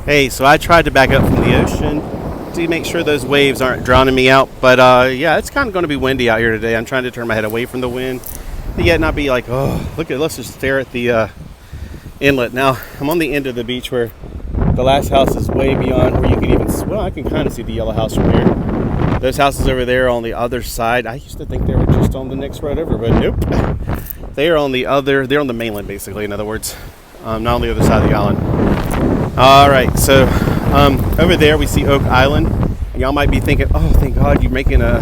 Hey, so I tried to back up from the ocean to make sure those waves aren't drowning me out. But yeah, it's kind of going to be windy out here today. I'm trying to turn my head away from the wind, but yet not be like, oh, let's just stare at the inlet. Now, I'm on the end of the beach where the last house is way beyond where you can even, well, I can kind of see the yellow house from here. Those houses over there on the other side, I used to think they were just on the next road over, but nope. They're on the mainland, basically, in other words. Not on the other side of the island. Alright, so over there we see Oak Island. Y'all might be thinking, oh, thank God you're making a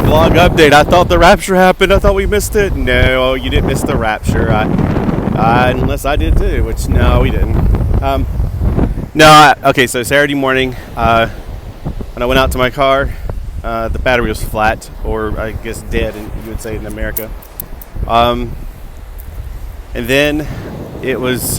vlog update. I thought the rapture happened. I thought we missed it. No, you didn't miss the rapture. Unless I did too, which, no, we didn't. Okay, so Saturday morning, when I went out to my car, the battery was flat, or I guess dead, you would say in America. And then it was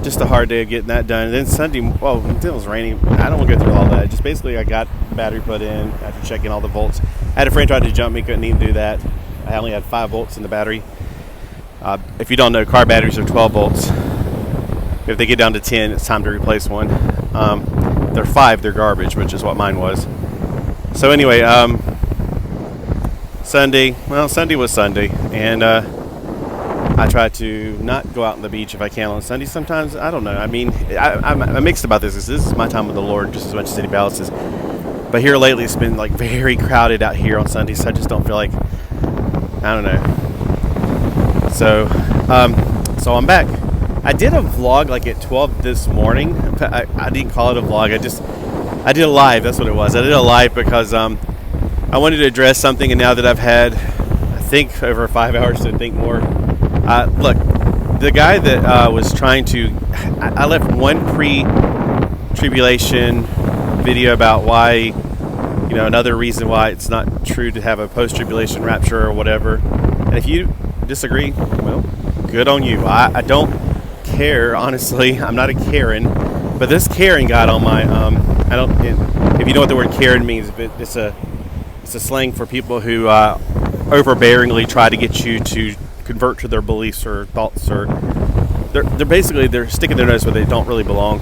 just a hard day of getting that done. And then Sunday, well, it was raining. I don't want to go through all that. Just basically, I got the battery put in after checking all the volts. I had a friend try to jump me, couldn't even do that. I only had 5 volts in the battery. If you don't know, car batteries are 12 volts. If they get down to 10, it's time to replace one. They're 5, they're garbage, which is what mine was. So anyway, Sunday was Sunday, and I try to not go out on the beach if I can on Sunday. Sometimes, I don't know. I mean, I'm mixed about this. This is my time with the Lord just as much as anybody else's. But here lately, it's been like very crowded out here on Sunday, so I just don't feel like, I don't know. So I'm back. I did a vlog like at 12 this morning. I didn't call it a vlog. I did a live. That's what it was. I did a live because I wanted to address something, and now that I've had, I think, over 5 hours to think more. Look, the guy that was trying to, I left one pre-tribulation video about why, another reason why it's not true to have a post-tribulation rapture or whatever. And if you disagree, well, good on you. I don't care, honestly. I'm not a Karen, but this Karen got on my, if you know what the word Karen means, it's a slang for people who overbearingly try to get you to convert to their beliefs or thoughts, or they're sticking their nose where they don't really belong.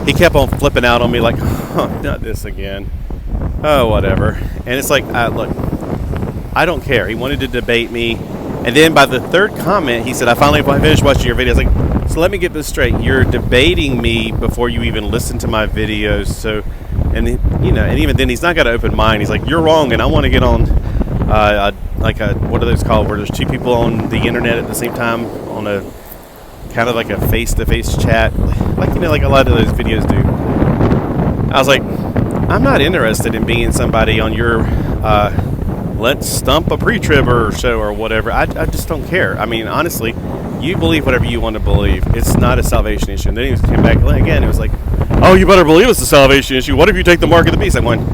He kept on flipping out on me like, oh, not this again. Oh, whatever. And it's like, look, I don't care. He wanted to debate me. And then by the third comment, he said, I finally finished watching your videos. Like, so let me get this straight. You're debating me before you even listen to my videos. So, and even then, he's not got an open mind. He's like, you're wrong, and I want to get on what are those called, where there's 2 people on the internet at the same time on a kind of like a face-to-face chat, like a lot of those videos do. I was like, I'm not interested in being somebody on your let's stump a pre-tribber show or whatever. I just don't care. I mean, honestly, you believe whatever you want to believe. It's not a salvation issue. And then he came back again. It was like, oh, you better believe it's a salvation issue. What if you take the mark of the beast? I'm going,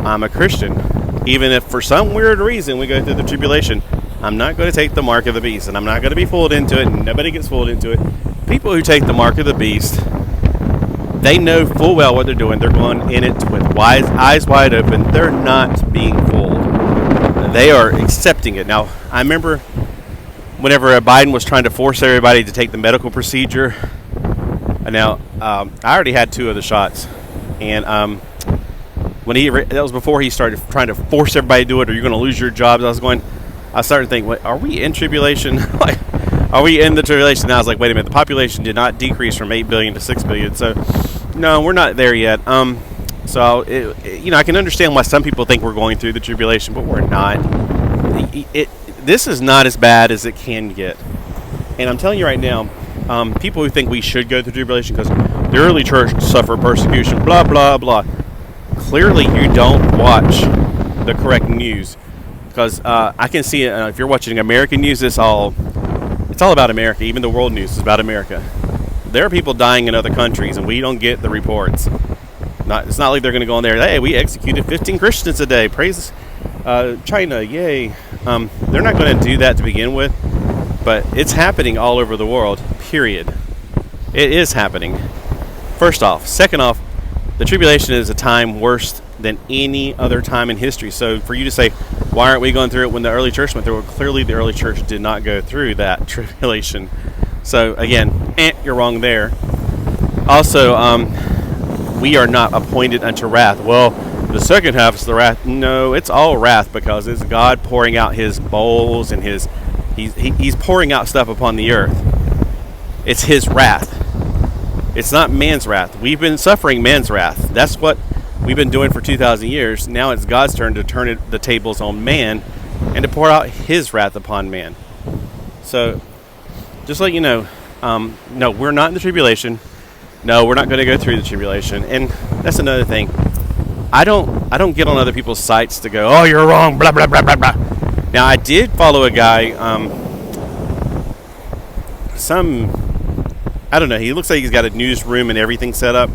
I'm a Christian. Even if for some weird reason we go through the tribulation, I'm not going to take the mark of the beast, and I'm not going to be fooled into it, and nobody gets fooled into it. People who take the mark of the beast, they know full well what they're doing. They're going in it with eyes wide open. They're not being fooled. They are accepting it. Now, I remember whenever Biden was trying to force everybody to take the medical procedure. Now, I already had 2 of the shots, and that was before he started trying to force everybody to do it, or you're going to lose your jobs. I started thinking, wait, are we in tribulation? Like, are we in the tribulation? And I was like, wait a minute, the population did not decrease from 8 billion to 6 billion. So, no, we're not there yet. So, I can understand why some people think we're going through the tribulation, but we're not. This is not as bad as it can get. And I'm telling you right now, people who think we should go through tribulation because the early church suffered persecution, blah, blah, blah. Clearly, you don't watch the correct news, because I can see if you're watching American news, it's all about America. Even the world news is about America. There are people dying in other countries, and we don't get the reports. It's not like they're going to go in there, hey, we executed 15 Christians a day. Praise China, yay. They're not going to do that to begin with, but it's happening all over the world, period. It is happening. First off. Second off, the tribulation is a time worse than any other time in history. So for you to say, why aren't we going through it when the early church went through it? Well, clearly the early church did not go through that tribulation. So again, you're wrong there. Also, we are not appointed unto wrath. Well, the second half is the wrath. No, it's all wrath because it's God pouring out his bowls and he's pouring out stuff upon the earth. It's his wrath. It's not man's wrath. We've been suffering man's wrath. That's what we've been doing for 2,000 years. Now it's God's turn to turn the tables on man and to pour out his wrath upon man. So, just let you know, no, we're not in the tribulation. No, we're not going to go through the tribulation. And that's another thing. I don't get on other people's sites to go, oh, you're wrong, blah, blah, blah, blah, blah. Now, I did follow a guy, I don't know, he looks like he's got a newsroom and everything set up.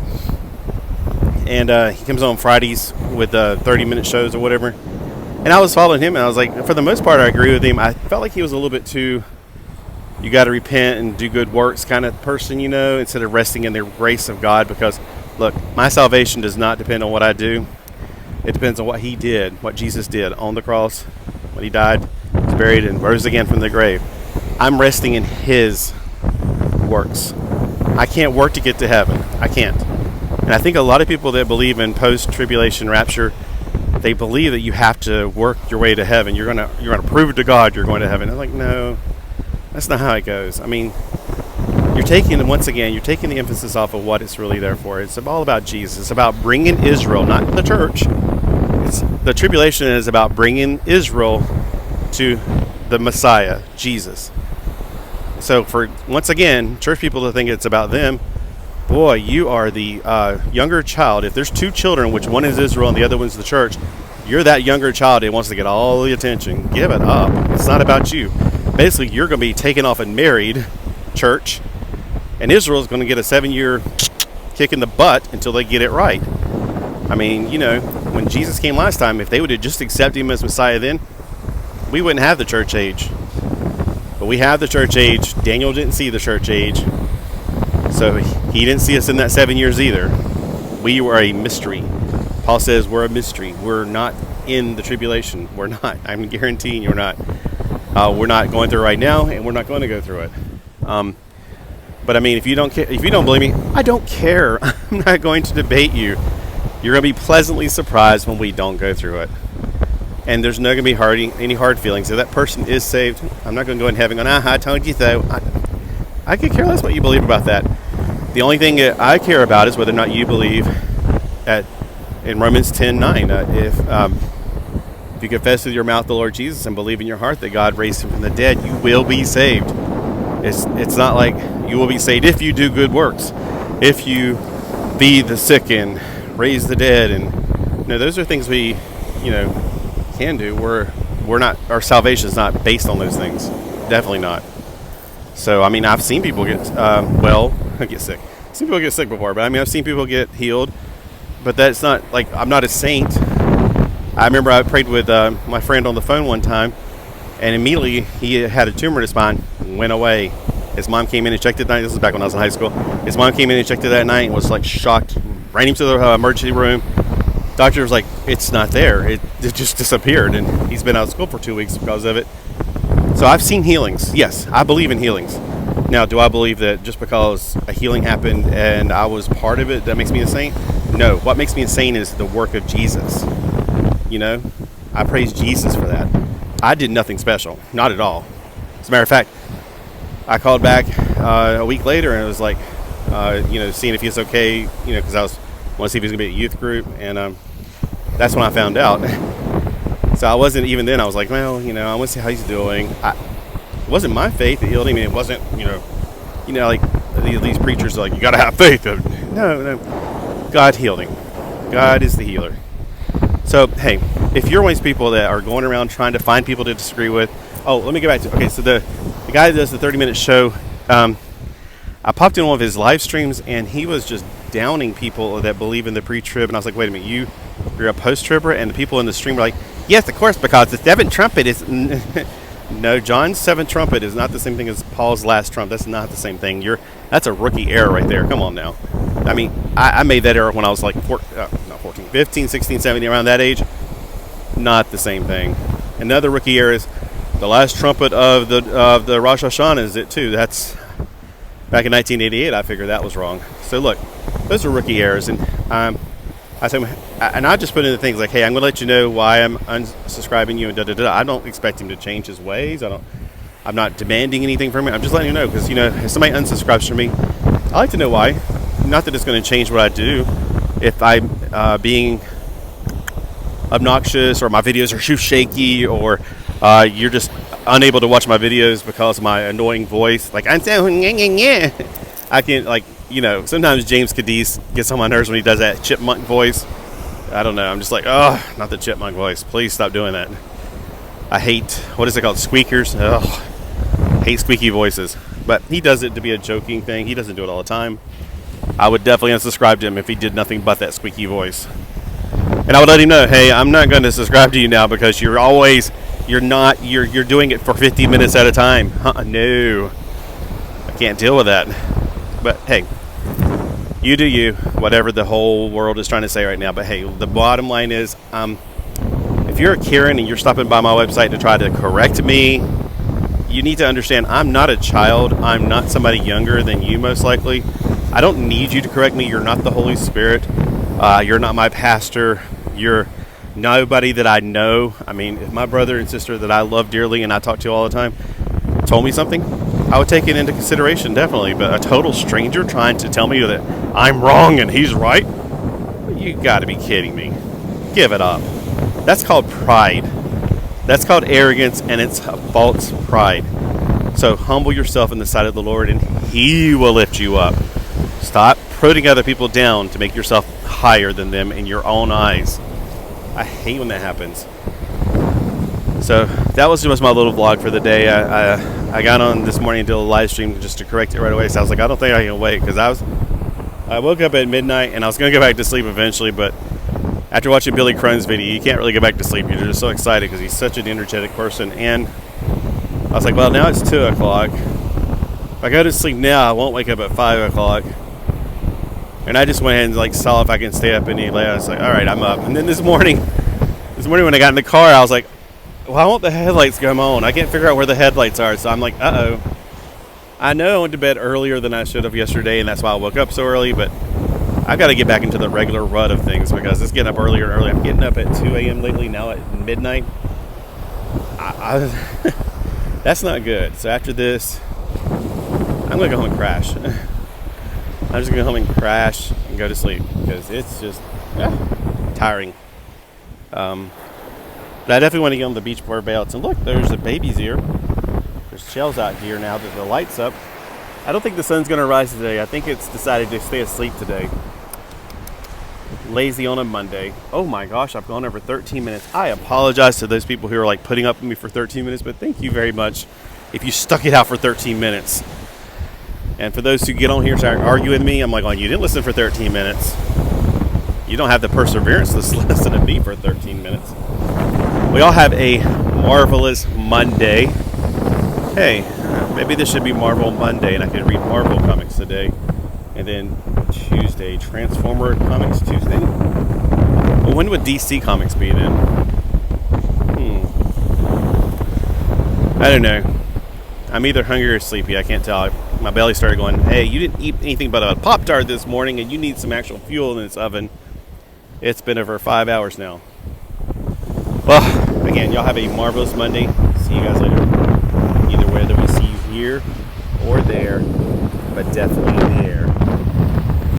And he comes on Fridays with 30-minute shows or whatever. And I was following him, and I was like, for the most part, I agree with him. I felt like he was a little bit too, you got to repent and do good works kind of person, instead of resting in the grace of God. Because, look, my salvation does not depend on what I do. It depends on what he did, what Jesus did on the cross, when he died, was buried, and rose again from the grave. I'm resting in his works. I can't work to get to heaven. I can't. And I think a lot of people that believe in post-tribulation rapture, they believe that you have to work your way to heaven. You're gonna prove it to God you're going to heaven. I'm like, no, that's not how it goes. I mean, you're taking the emphasis off of what it's really there for. It's all about Jesus. It's about bringing Israel, not the church. The tribulation is about bringing Israel to the Messiah, Jesus. So once again, church people to think it's about them, boy, you are the younger child. If there's two children, which one is Israel and the other one's the church, you're that younger child that wants to get all the attention. Give it up. It's not about you. Basically, you're going to be taken off and married, church, and Israel's going to get a 7-year kick in the butt until they get it right. I mean, when Jesus came last time, if they would have just accepted him as Messiah then, we wouldn't have the church age. But we have the church age. Daniel didn't see the church age. So he didn't see us in that 7 years either. We were a mystery. Paul says we're a mystery. We're not in the tribulation. We're not. I'm guaranteeing you're not. We're not going through it right now, and we're not going to go through it. But I mean, if you don't believe me, I don't care. I'm not going to debate you. You're going to be pleasantly surprised when we don't go through it. And there's not going to be any hard feelings. If that person is saved, I'm not going to go in heaven going, I told you so. I could care less what you believe about that. The only thing that I care about is whether or not you believe in Romans 10:9. If you confess with your mouth the Lord Jesus and believe in your heart that God raised him from the dead, you will be saved. It's not like you will be saved if you do good works. If you feed the sick and raise the dead, and those are things we can do. We're not, our salvation is not based on those things. Definitely not. So I mean, I've seen people get get sick. I've seen people get sick before, but I mean, I've seen people get healed. But that's not like, I'm not a saint. I remember I prayed with my friend on the phone one time, and immediately he had a tumor in his spine, went away. His mom came in and checked it that night. This was back when I was in high school. His mom came in and checked it that night and was like shocked. Ran him to the emergency room. Doctor was like, it's not there. It just disappeared, and he's been out of school for 2 weeks because of it. So I've seen healings. Yes, I believe in healings. Now, do I believe that just because a healing happened and I was part of it, that makes me a saint? No. What makes me a saint is the work of Jesus. I praise Jesus for that. I did nothing special. Not at all. As a matter of fact, I called back a week later and it was like, seeing if he's okay, because I want to see if he's going to be at a youth group. And that's when I found out. So I wasn't, even then I was like, well, I want to see how he's doing. It wasn't my faith that healed him. It wasn't, like these preachers are like, you got to have faith. No. God healed him. God is the healer. So, hey, if you're one of these people that are going around trying to find people to disagree with, let me get back to, okay, so the guy that does the 30-minute show, I popped in one of his live streams, and he was just downing people that believe in the pre-trib, and I was like, wait a minute, you're a post-tribber? And the people in the stream were like, yes, of course, because the seventh trumpet is... No, John's seventh trumpet is not the same thing as Paul's last trump. That's not the same thing. That's a rookie error right there. Come on now. I mean, I made that error when I was like 15, 16, 17, around that age. Not the same thing. Another rookie error is the last trumpet of the Rosh Hashanah is it too. That's back in 1988, I figured that was wrong. So look, those are rookie errors, and I just put in the things like, hey, I'm going to let you know why I'm unsubscribing you, and da-da-da. I don't expect him to change his ways. I'm not demanding anything from him. I'm just letting him know, because, if somebody unsubscribes from me, I like to know why. Not that it's going to change what I do. If I'm being obnoxious, or my videos are too shaky, or you're just unable to watch my videos because of my annoying voice, like, I'm so I can, sometimes James Cadiz gets on my nerves when he does that chipmunk voice. I don't know. I'm just like, oh, not the chipmunk voice. Please stop doing that. I hate, what is it called? Squeakers. Ugh. Hate squeaky voices. But he does it to be a joking thing. He doesn't do it all the time. I would definitely unsubscribe to him if he did nothing but that squeaky voice. And I would let him know, hey, I'm not going to subscribe to you now because you're doing it for 50 minutes at a time. No. I can't deal with that. But hey, you do you, whatever the whole world is trying to say right now. But hey, the bottom line is, if you're a Karen and you're stopping by my website to try to correct me, you need to understand I'm not a child. I'm not somebody younger than you, most likely. I don't need you to correct me. You're not the Holy Spirit. You're not my pastor. You're nobody that I know. I mean, if my brother and sister that I love dearly and I talk to all the time told me something, I would take it into consideration, definitely. But a total stranger trying to tell me that I'm wrong and he's right? You got to be kidding me. Give it up. That's called pride. That's called arrogance, and it's a false pride. So humble yourself in the sight of the Lord, and He will lift you up. Stop putting other people down to make yourself higher than them in your own eyes. I hate when that happens. So that was just my little vlog for the day. I got on this morning and did a live stream just to correct it right away. So I was like, I don't think I can wait, because I woke up at midnight and I was going to go back to sleep eventually, but after watching Billy Crunn's video, you can't really go back to sleep. You're just so excited because he's such an energetic person. And I was like, well, now it's 2 o'clock. If I go to sleep now, I won't wake up at 5 o'clock. And I just went ahead and saw if I can stay up any later. I was like, all right, I'm up. And then this morning when I got in the car, I was like, why won't the headlights come on? I can't figure out where the headlights are. So I'm like, uh-oh. I know I went to bed earlier than I should have yesterday, and that's why I woke up so early, but I've got to get back into the regular rut of things because it's getting up earlier and earlier. I'm getting up at 2 a.m. lately, now at midnight. That's not good. So after this, I'm going to go home and crash. I'm just going to go home and crash and go to sleep because it's just tiring. But I definitely want to get on the beach board bailouts. And look, there's a baby's here. There's shells out here now that the light's up. I don't think the sun's going to rise today. I think it's decided to stay asleep today. Lazy on a Monday. Oh my gosh, I've gone over 13 minutes. I apologize to those people who are putting up with me for 13 minutes, but thank you very much if you stuck it out for 13 minutes. And for those who get on here and start arguing with me, I'm like, oh, you didn't listen for 13 minutes. You don't have the perseverance to listen to me for 13 minutes. We all have a marvelous Monday. Hey, maybe this should be Marvel Monday and I can read Marvel comics today. And then Tuesday, Transformer Comics Tuesday? Well, when would DC Comics be then? I don't know. I'm either hungry or sleepy. I can't tell. My belly started going, hey, you didn't eat anything but a Pop-Tart this morning and you need some actual fuel in this oven. It's been over 5 hours now. Well, again, y'all have a marvelous Monday. See you guys later. Either whether we see you here or there, but definitely there.